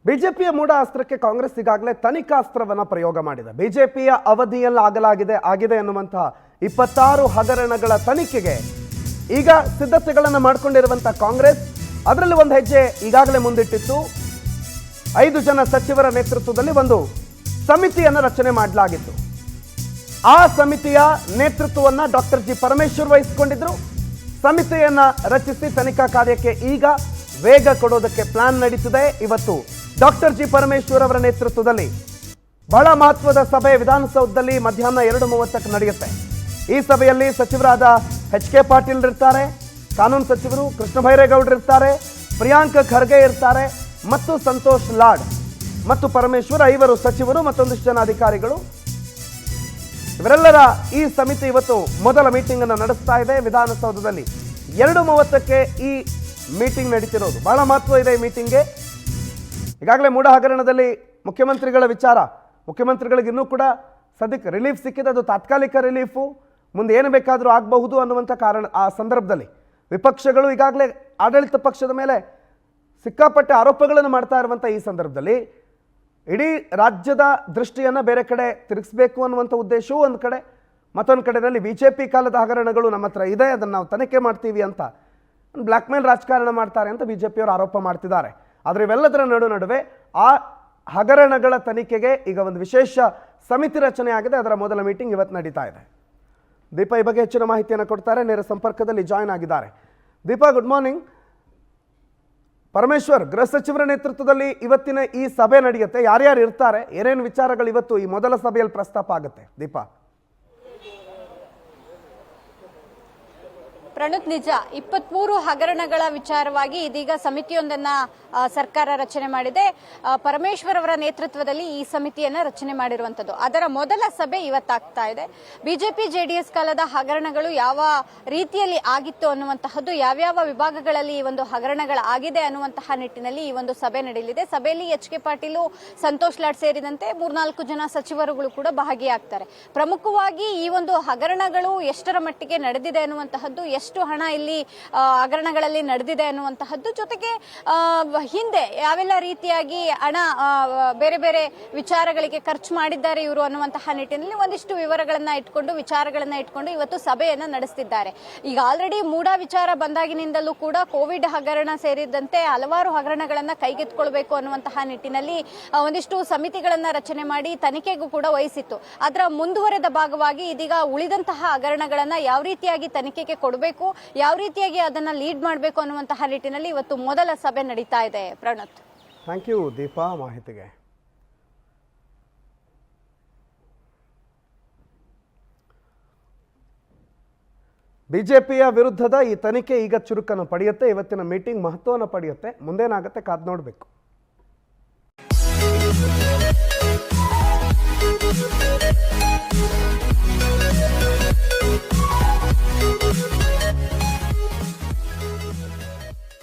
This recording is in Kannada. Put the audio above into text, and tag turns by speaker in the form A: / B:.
A: ಬಿಜೆಪಿಯ ಮೂಢ ಅಸ್ತ್ರಕ್ಕೆ ಕಾಂಗ್ರೆಸ್ ಈಗಾಗಲೇ ತನಿಖಾಸ್ತ್ರವನ್ನ ಪ್ರಯೋಗ ಮಾಡಿದೆ. ಬಿಜೆಪಿಯ ಅವಧಿಯಲ್ಲಿ ಆಗಿದೆ ಎನ್ನುವಂತಹ 26 ಹಗರಣಗಳ ತನಿಖೆಗೆ ಈಗ ಸಿದ್ಧತೆಗಳನ್ನು ಮಾಡಿಕೊಂಡಿರುವಂತಹ ಕಾಂಗ್ರೆಸ್ ಅದರಲ್ಲಿ ಒಂದು ಹೆಜ್ಜೆ ಈಗಾಗಲೇ ಮುಂದಿಟ್ಟಿತ್ತು. 5 ಜನ ಸಚಿವರ ನೇತೃತ್ವದಲ್ಲಿ ಒಂದು ಸಮಿತಿಯನ್ನು ರಚನೆ ಮಾಡಲಾಗಿತ್ತು. ಆ ಸಮಿತಿಯ ನೇತೃತ್ವವನ್ನ ಡಾಕ್ಟರ್ ಜಿ ಪರಮೇಶ್ವರ್ ವಹಿಸಿಕೊಂಡಿದ್ರು. ಸಮಿತಿಯನ್ನ ರಚಿಸಿ ತನಿಖಾ ಕಾರ್ಯಕ್ಕೆ ಈಗ ವೇಗ ಕೊಡೋದಕ್ಕೆ ಪ್ಲಾನ್ ನಡೀತಿದೆ. ಇವತ್ತು ಡಾಕ್ಟರ್ ಜಿ ಪರಮೇಶ್ವರ್ ಅವರ ನೇತೃತ್ವದಲ್ಲಿ ಬಹಳ ಮಹತ್ವದ ಸಭೆ ವಿಧಾನಸೌಧದಲ್ಲಿ ಮಧ್ಯಾಹ್ನ 2:30ಕ್ಕೆ ನಡೆಯುತ್ತೆ. ಈ ಸಭೆಯಲ್ಲಿ ಸಚಿವರಾದ ಎಚ್.ಕೆ. ಪಾಟೀಲ್ ಇರ್ತಾರೆ, ಕಾನೂನು ಸಚಿವರು ಕೃಷ್ಣ ಬೈರೇಗೌಡರು ಇರ್ತಾರೆ, ಪ್ರಿಯಾಂಕ ಖರ್ಗೆ ಇರ್ತಾರೆ ಮತ್ತು ಸಂತೋಷ್ ಲಾಡ್ ಮತ್ತು ಪರಮೇಶ್ವರ್ 5 ಸಚಿವರು ಮತ್ತೊಂದಿಷ್ಟು ಜನ ಅಧಿಕಾರಿಗಳು. ಇವರೆಲ್ಲರ ಈ ಸಮಿತಿ ಇವತ್ತು ಮೊದಲ ಮೀಟಿಂಗ್ ಅನ್ನು ನಡೆಸ್ತಾ ಇದೆ ವಿಧಾನಸೌಧದಲ್ಲಿ. 2:30ಕ್ಕೆ ಈ ಮೀಟಿಂಗ್ ನಡೀತಿರೋದು. ಬಹಳ ಮಹತ್ವ ಇದೆ ಈ ಮೀಟಿಂಗ್ಗೆ. ಈಗಾಗಲೇ ಮೂಢ ಹಗರಣದಲ್ಲಿ ಮುಖ್ಯಮಂತ್ರಿಗಳ ವಿಚಾರ, ಮುಖ್ಯಮಂತ್ರಿಗಳಿಗೆ ಇನ್ನೂ ಕೂಡ ಸದ್ಯಕ್ಕೆ ರಿಲೀಫ್ ಸಿಕ್ಕಿದೆ. ಅದು ತಾತ್ಕಾಲಿಕ ರಿಲೀಫು, ಮುಂದೆ ಏನು ಬೇಕಾದರೂ ಆಗಬಹುದು ಅನ್ನುವಂಥ ಕಾರಣ ಆ ಸಂದರ್ಭದಲ್ಲಿ ವಿಪಕ್ಷಗಳು ಈಗಾಗಲೇ ಆಡಳಿತ ಪಕ್ಷದ ಮೇಲೆ ಸಿಕ್ಕಾಪಟ್ಟೆ ಆರೋಪಗಳನ್ನು ಮಾಡ್ತಾ ಇರುವಂಥ ಈ ಸಂದರ್ಭದಲ್ಲಿ ಇಡೀ ರಾಜ್ಯದ ದೃಷ್ಟಿಯನ್ನು ಬೇರೆ ಕಡೆ ತಿರುಗಿಸಬೇಕು ಅನ್ನುವಂಥ ಉದ್ದೇಶವೂ ಒಂದು ಕಡೆ, ಮತ್ತೊಂದು ಕಡೆಯಲ್ಲಿ ಬಿಜೆಪಿ ಕಾಲದ ಹಗರಣಗಳು ನಮ್ಮ ಹತ್ರ ಇದೆ, ಅದನ್ನು ನಾವು ತನಿಖೆ ಮಾಡ್ತೀವಿ ಅಂತ ಬ್ಲ್ಯಾಕ್ ಮೇಲ್ ರಾಜಕಾರಣ ಮಾಡ್ತಾರೆ ಅಂತ ಬಿಜೆಪಿಯವರು ಆರೋಪ ಮಾಡ್ತಿದ್ದಾರೆ. ಆದರೆ ಇವೆಲ್ಲದರ ನಡುವೆ ಆ ಹಗರಣಗಳ ತನಿಖೆಗೆ ಈಗ ಒಂದು ವಿಶೇಷ ಸಮಿತಿ ರಚನೆ ಆಗಿದೆ. ಅದರ ಮೊದಲ ಮೀಟಿಂಗ್ ಇವತ್ತು ನಡೀತಾ ಇದೆ. ದೀಪಾ ಈ ಬಗ್ಗೆ ಹೆಚ್ಚಿನ ಮಾಹಿತಿಯನ್ನು ಕೊಡ್ತಾರೆ, ನೇರ ಸಂಪರ್ಕದಲ್ಲಿ ಜಾಯ್ನ್ ಆಗಿದ್ದಾರೆ. Deepa, good morning. ಪರಮೇಶ್ವರ್, ಗೃಹ ಸಚಿವರ ನೇತೃತ್ವದಲ್ಲಿ ಇವತ್ತಿನ ಈ ಸಭೆ ನಡೆಯುತ್ತೆ. ಯಾರ್ಯಾರು ಇರ್ತಾರೆ, ಏನೇನು ವಿಚಾರಗಳು ಇವತ್ತು ಈ ಮೊದಲ ಸಭೆಯಲ್ಲಿ ಪ್ರಸ್ತಾಪ ಆಗುತ್ತೆ? ದೀಪಾ.
B: ಪ್ರಣುತ್, ನಿಜ 23 ಹಗರಣಗಳ ವಿಚಾರವಾಗಿ ಇದೀಗ ಸಮಿತಿಯೊಂದನ್ನ ಸರ್ಕಾರ ರಚನೆ ಮಾಡಿದೆ. ಪರಮೇಶ್ವರ್ ಅವರ ನೇತೃತ್ವದಲ್ಲಿ ಈ ಸಮಿತಿಯನ್ನ ರಚನೆ ಮಾಡಿರುವಂತದ್ದು. ಅದರ ಮೊದಲ ಸಭೆ ಇವತ್ತಾಗ್ತಾ ಇದೆ. ಬಿಜೆಪಿ ಜೆಡಿಎಸ್ ಕಾಲದ ಹಗರಣಗಳು ಯಾವ ರೀತಿಯಲ್ಲಿ ಆಗಿತ್ತು ಅನ್ನುವಂತಹದ್ದು, ಯಾವ್ಯಾವ ವಿಭಾಗಗಳಲ್ಲಿ ಈ ಒಂದು ಹಗರಣಗಳಾಗಿದೆ ಅನ್ನುವಂತಹ ನಿಟ್ಟಿನಲ್ಲಿ ಈ ಒಂದು ಸಭೆ ನಡೆಯಲಿದೆ. ಸಭೆಯಲ್ಲಿ ಎಚ್.ಕೆ. ಪಾಟೀಲು, ಸಂತೋಷ್ ಲಾಡ್ ಸೇರಿದಂತೆ 3-4 ಜನ ಸಚಿವರುಗಳು ಕೂಡ ಭಾಗಿಯಾಗ್ತಾರೆ. ಪ್ರಮುಖವಾಗಿ ಈ ಒಂದು ಹಗರಣಗಳು ಎಷ್ಟರ ಮಟ್ಟಿಗೆ ನಡೆದಿದೆ ಅನ್ನುವಂತಹದ್ದು, ಎಷ್ಟು ಹಣ ಇಲ್ಲಿ ಹಗರಣಗಳಲ್ಲಿ ನಡೆದಿದೆ ಅನ್ನುವಂತಹದ್ದು, ಜೊತೆಗೆ ಹಿಂದೆ ಯಾವೆಲ್ಲ ರೀತಿಯಾಗಿ ಹಣ ಬೇರೆ ಬೇರೆ ವಿಚಾರಗಳಿಗೆ ಖರ್ಚು ಮಾಡಿದ್ದಾರೆ ಇವರು ಅನ್ನುವಂತಹ ನಿಟ್ಟಿನಲ್ಲಿ ಒಂದಿಷ್ಟು ವಿಚಾರಗಳನ್ನ ಇಟ್ಕೊಂಡು ಇವತ್ತು ಸಭೆಯನ್ನ ನಡೆಸುತ್ತಿದ್ದಾರೆ. ಈಗ ಆಲ್ರೆಡಿ ಮೂಢ ವಿಚಾರ ಬಂದಾಗಿನಿಂದಲೂ ಕೂಡ ಕೋವಿಡ್ ಹಗರಣ ಸೇರಿದಂತೆ ಹಲವಾರು ಹಗರಣಗಳನ್ನ ಕೈಗೆತ್ತಿಕೊಳ್ಬೇಕು ಅನ್ನುವಂತಹ ನಿಟ್ಟಿನಲ್ಲಿ ಒಂದಿಷ್ಟು ಸಮಿತಿಗಳನ್ನ ರಚನೆ ಮಾಡಿ ತನಿಖೆಗೂ ಕೂಡ ವಹಿಸಿತ್ತು. ಅದರ ಮುಂದುವರೆದ ಭಾಗವಾಗಿ ಇದೀಗ ಉಳಿದಂತಹ ಹಗರಣಗಳನ್ನ ಯಾವ ರೀತಿಯಾಗಿ ತನಿಖೆಗೆ ಕೊಡಬೇಕು, ಯಾವ ರೀತಿಯಾಗಿ ಅದನ್ನ ಲೀಡ್ ಮಾಡಬೇಕು ಅನ್ನುವಂತಹ ನಿಟ್ಟಿನಲ್ಲಿ ಇವತ್ತು ಮೊದಲ ಸಭೆ ನಡೀತಾ ಇದೆ. ಪ್ರಣತ್,
A: ಥ್ಯಾಂಕ್ ಯು ದೀಪಾ ಮಾಹಿತಿಗೆ. ಬಿಜೆಪಿಯ ವಿರುದ್ಧದ ಈ ತನಿಖೆ ಈಗ ಚುರುಕನ್ನು ಪಡೆಯುತ್ತೆ. ಇವತ್ತಿನ ಮೀಟಿಂಗ್ ಮಹತ್ವವನ್ನು ಪಡೆಯುತ್ತೆ. ಮುಂದೇನಾಗುತ್ತೆ ಕಾದ್ ನೋಡಬೇಕು.